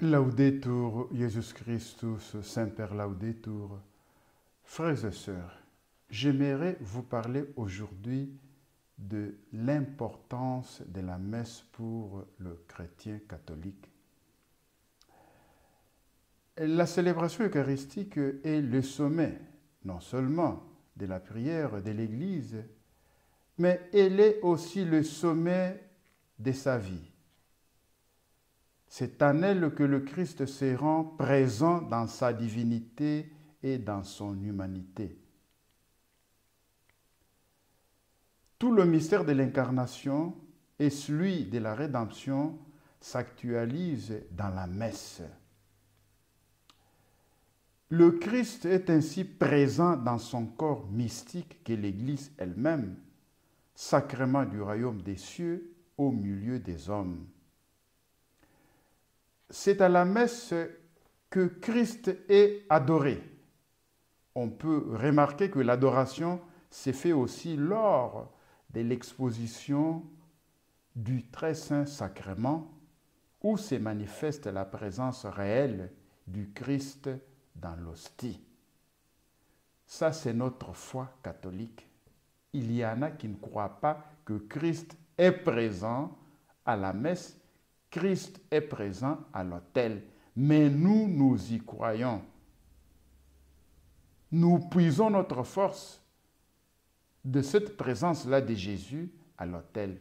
Laudetur Jesus Christus, Semper Laudetur. Frères et sœurs, j'aimerais vous parler aujourd'hui de l'importance de la messe pour le chrétien catholique. La célébration eucharistique est le sommet, non seulement de la prière de l'Église, mais elle est aussi le sommet de sa vie. C'est en elle que le Christ se rend présent dans sa divinité et dans son humanité. Tout le mystère de l'incarnation et celui de la rédemption s'actualise dans la messe. Le Christ est ainsi présent dans son corps mystique qu'est l'Église elle-même, sacrement du royaume des cieux au milieu des hommes. C'est à la messe que Christ est adoré. On peut remarquer que l'adoration s'est faite aussi lors de l'exposition du très saint sacrement où se manifeste la présence réelle du Christ dans l'hostie. Ça, c'est notre foi catholique. Il y en a qui ne croient pas que Christ est présent à la messe. Christ est présent à l'autel, mais nous, nous y croyons. Nous puisons notre force de cette présence-là de Jésus à l'autel.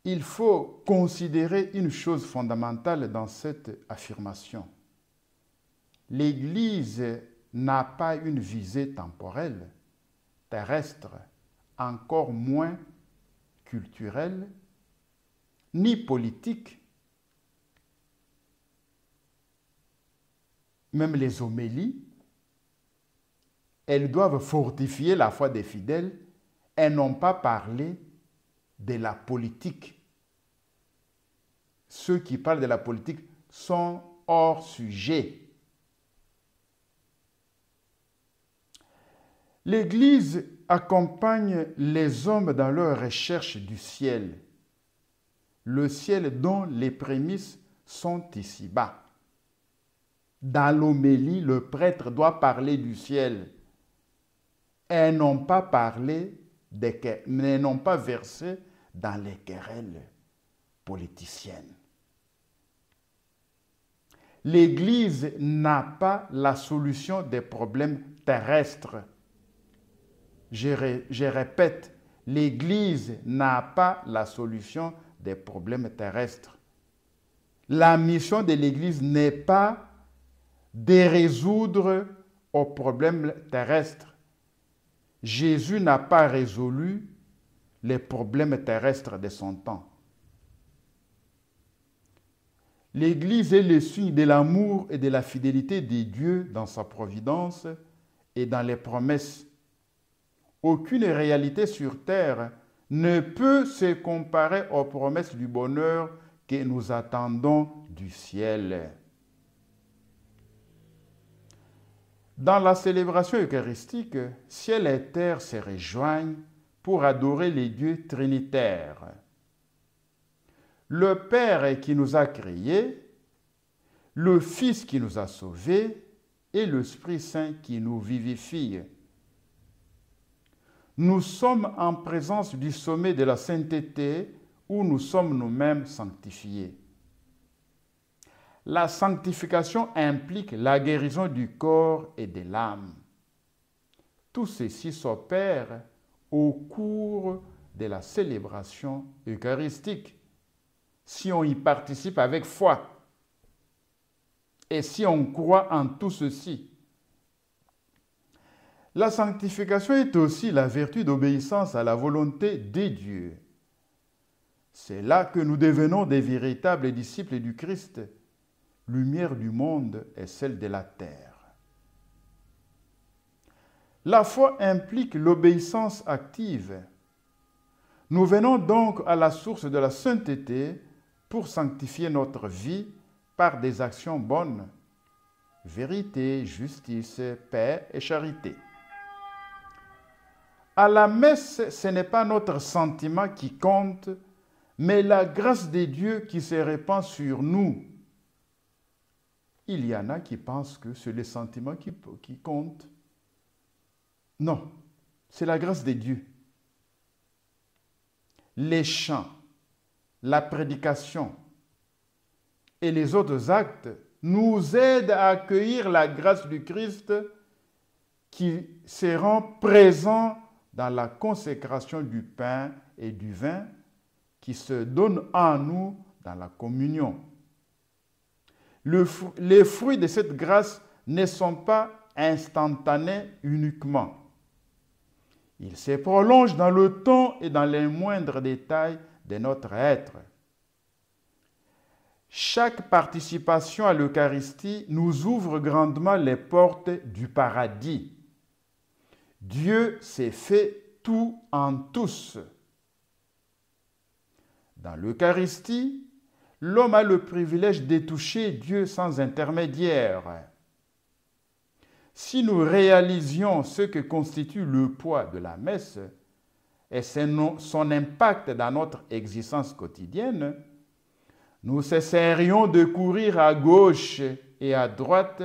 Il faut considérer une chose fondamentale dans cette affirmation. L'Église n'a pas une visée temporelle, terrestre, encore moins culturelle, ni politique. Même les homélies, elles doivent fortifier la foi des fidèles et non pas parler de la politique. Ceux qui parlent de la politique sont hors sujet. L'Église accompagne les hommes dans leur recherche du ciel, le ciel dont les prémices sont ici-bas. Dans l'homélie, le prêtre doit parler du ciel et non pas verser dans les querelles politiciennes. L'Église n'a pas la solution des problèmes terrestres. Je répète, l'Église n'a pas la solution des problèmes terrestres. La mission de l'Église n'est pas de résoudre aux problèmes terrestres. Jésus n'a pas résolu les problèmes terrestres de son temps. L'Église est le signe de l'amour et de la fidélité de Dieu dans sa providence et dans les promesses. Aucune réalité sur terre ne peut se comparer aux promesses du bonheur que nous attendons du ciel. Dans la célébration eucharistique, ciel et terre se rejoignent pour adorer les dieux trinitaires. Le Père qui nous a créés, le Fils qui nous a sauvés et l'Esprit Saint qui nous vivifie. Nous sommes en présence du sommet de la sainteté où nous sommes nous-mêmes sanctifiés. La sanctification implique la guérison du corps et de l'âme. Tout ceci s'opère au cours de la célébration eucharistique, si on y participe avec foi et si on croit en tout ceci. La sanctification est aussi la vertu d'obéissance à la volonté de Dieu. C'est là que nous devenons des véritables disciples du Christ, lumière du monde et celle de la terre. La foi implique l'obéissance active. Nous venons donc à la source de la sainteté pour sanctifier notre vie par des actions bonnes, vérité, justice, paix et charité. À la messe, ce n'est pas notre sentiment qui compte, mais la grâce de Dieu qui se répand sur nous. Il y en a qui pensent que c'est les sentiments qui comptent. Non, c'est la grâce de Dieu. Les chants, la prédication et les autres actes nous aident à accueillir la grâce du Christ qui se rend présent dans la consécration du pain et du vin qui se donnent en nous dans la communion. Les fruits de cette grâce ne sont pas instantanés uniquement. Ils se prolongent dans le temps et dans les moindres détails de notre être. Chaque participation à l'Eucharistie nous ouvre grandement les portes du paradis. Dieu s'est fait tout en tous. Dans l'Eucharistie, l'homme a le privilège de toucher Dieu sans intermédiaire. Si nous réalisions ce que constitue le poids de la messe et son impact dans notre existence quotidienne, nous cesserions de courir à gauche et à droite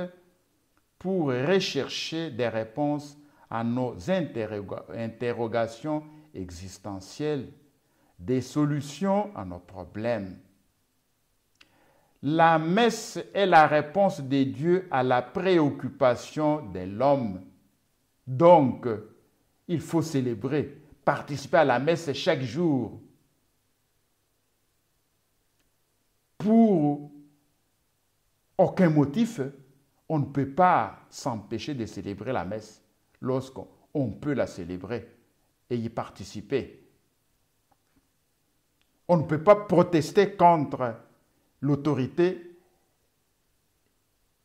pour rechercher des réponses à nos interrogations existentielles, des solutions à nos problèmes. La messe est la réponse de Dieu à la préoccupation de l'homme. Donc, il faut célébrer, participer à la messe chaque jour. Pour aucun motif, on ne peut pas s'empêcher de célébrer la messe lorsqu'on peut la célébrer et y participer. On ne peut pas protester contre l'autorité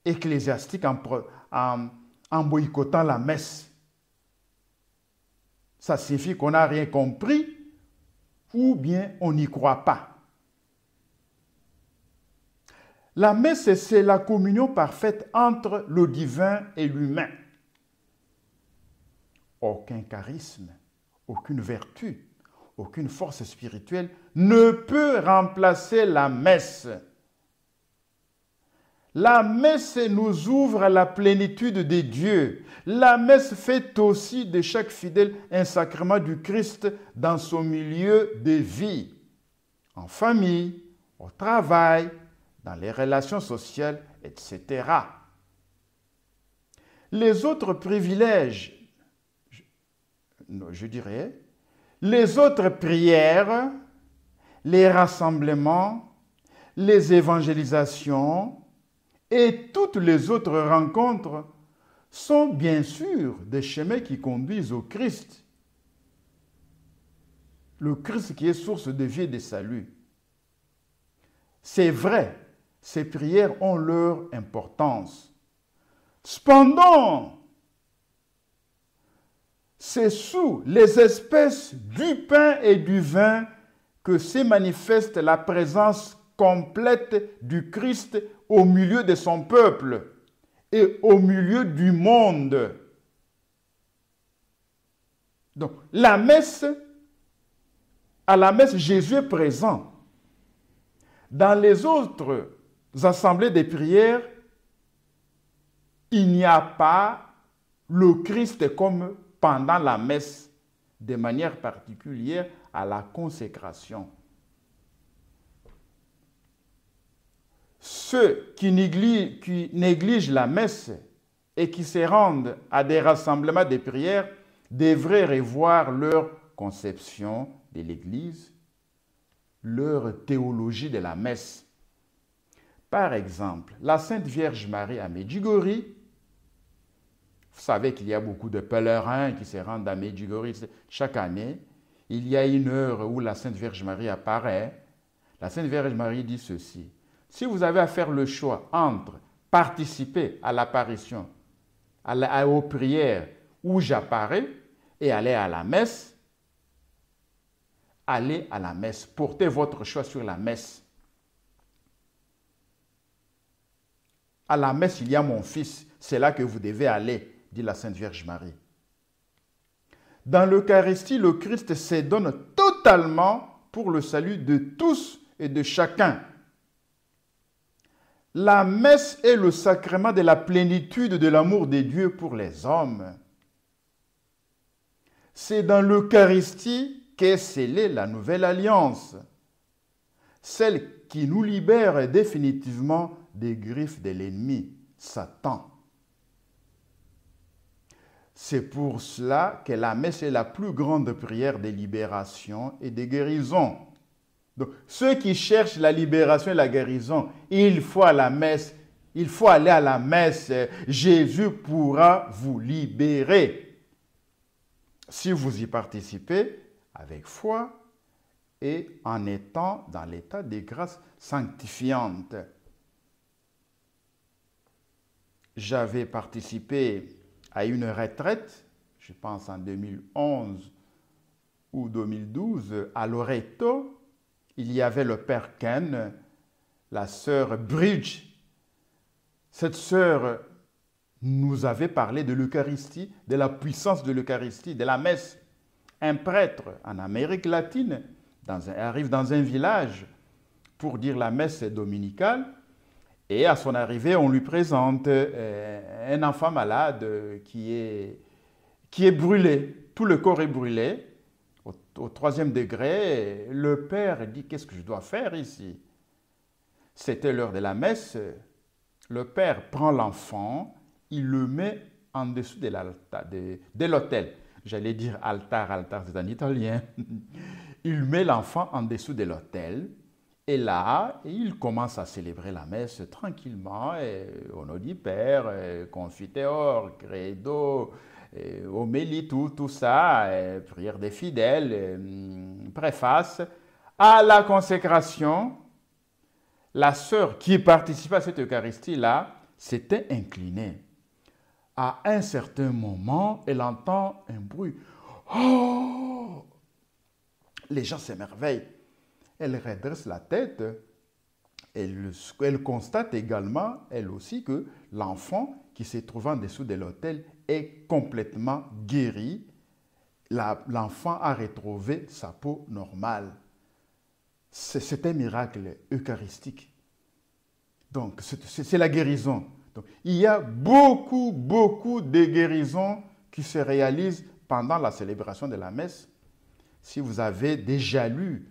ecclésiastique en boycottant la messe. Ça signifie qu'on n'a rien compris ou bien on n'y croit pas. La messe, c'est la communion parfaite entre le divin et l'humain. Aucun charisme, aucune vertu, aucune force spirituelle ne peut remplacer la messe. La messe nous ouvre à la plénitude de Dieu. La messe fait aussi de chaque fidèle un sacrement du Christ dans son milieu de vie, en famille, au travail, dans les relations sociales, etc. Les autres privilèges, je dirais, les autres prières, les rassemblements, les évangélisations et toutes les autres rencontres sont bien sûr des chemins qui conduisent au Christ. Le Christ qui est source de vie et de salut. C'est vrai, ces prières ont leur importance. Cependant, c'est sous les espèces du pain et du vin que se manifeste la présence complète du Christ au milieu de son peuple et au milieu du monde. Donc, à la messe, Jésus est présent. Dans les autres assemblées des prières, il n'y a pas le Christ comme pendant la messe, de manière particulière à la consécration. Ceux qui négligent la messe et qui se rendent à des rassemblements de prières devraient revoir leur conception de l'Église, leur théologie de la messe. Par exemple, la Sainte Vierge Marie à Medjugorje, vous savez qu'il y a beaucoup de pèlerins qui se rendent à Medjugorje chaque année. Il y a une heure où la Sainte Vierge Marie apparaît. La Sainte Vierge Marie dit ceci: si vous avez à faire le choix entre participer à l'apparition, aux prières où j'apparais et aller à la messe, allez à la messe. Portez votre choix sur la messe. À la messe, il y a mon fils. C'est là que vous devez aller, dit la Sainte Vierge Marie. Dans l'Eucharistie, le Christ se donne totalement pour le salut de tous et de chacun. La messe est le sacrement de la plénitude de l'amour de Dieu pour les hommes. C'est dans l'Eucharistie qu'est scellée la nouvelle alliance, celle qui nous libère définitivement des griffes de l'ennemi, Satan. C'est pour cela que la messe est la plus grande prière de libération et de guérison. Donc, ceux qui cherchent la libération et la guérison, il faut à la messe, il faut aller à la messe. Jésus pourra vous libérer si vous y participez avec foi et en étant dans l'état des grâces sanctifiantes. J'avais participé à une retraite, je pense en 2011 ou 2012, à Loreto. Il y avait le père Ken, la sœur Bridge. Cette sœur nous avait parlé de l'Eucharistie, de la puissance de l'Eucharistie, de la messe. Un prêtre en Amérique latine arrive dans un village pour dire la messe dominicale. Et à son arrivée, on lui présente un enfant malade qui est brûlé. Tout le corps est brûlé. Au 3e degré, le père dit « Qu'est-ce que je dois faire ici ?» C'était l'heure de la messe. Le père prend l'enfant, il le met en dessous de l'autel. J'allais dire altar, c'est en italien. Il met l'enfant en dessous de l'autel. Et là, il commence à célébrer la messe tranquillement, au nom du Père, Confiteor, Credo, homélie, tout ça, prière des fidèles, préface. À la consécration, la sœur qui participait à cette Eucharistie-là s'était inclinée. À un certain moment, elle entend un bruit. Oh! Les gens s'émerveillent. Elle redresse la tête, elle constate également, elle aussi, que l'enfant qui se trouve en dessous de l'autel est complètement guéri. L'enfant a retrouvé sa peau normale. C'est un miracle eucharistique. Donc, c'est la guérison. Donc, il y a beaucoup de guérisons qui se réalisent pendant la célébration de la messe. Si vous avez déjà lu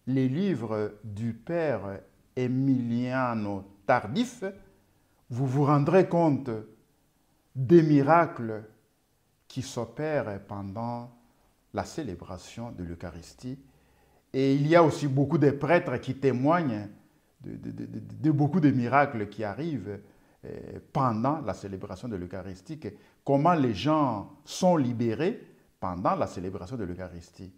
les livres du père Emiliano Tardif, vous vous rendrez compte des miracles qui s'opèrent pendant la célébration de l'Eucharistie. Et il y a aussi beaucoup de prêtres qui témoignent de beaucoup de miracles qui arrivent pendant la célébration de l'Eucharistie, comment les gens sont libérés pendant la célébration de l'Eucharistie.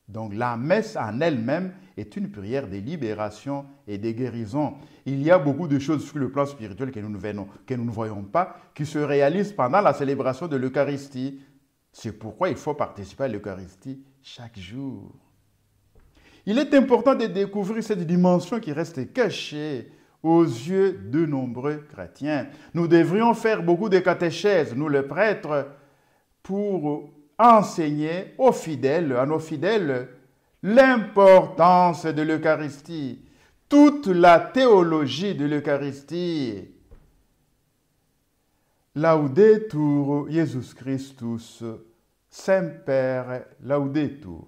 Donc la messe en elle-même est une prière de libération et de guérison. Il y a beaucoup de choses sur le plan spirituel que nous ne voyons pas, qui se réalisent pendant la célébration de l'Eucharistie. C'est pourquoi il faut participer à l'Eucharistie chaque jour. Il est important de découvrir cette dimension qui reste cachée aux yeux de nombreux chrétiens. Nous devrions faire beaucoup de catéchèses, nous les prêtres, pour enseigner aux fidèles, à nos fidèles, l'importance de l'Eucharistie, toute la théologie de l'Eucharistie. Laudetur Jesus Christus, Semper Laudetur.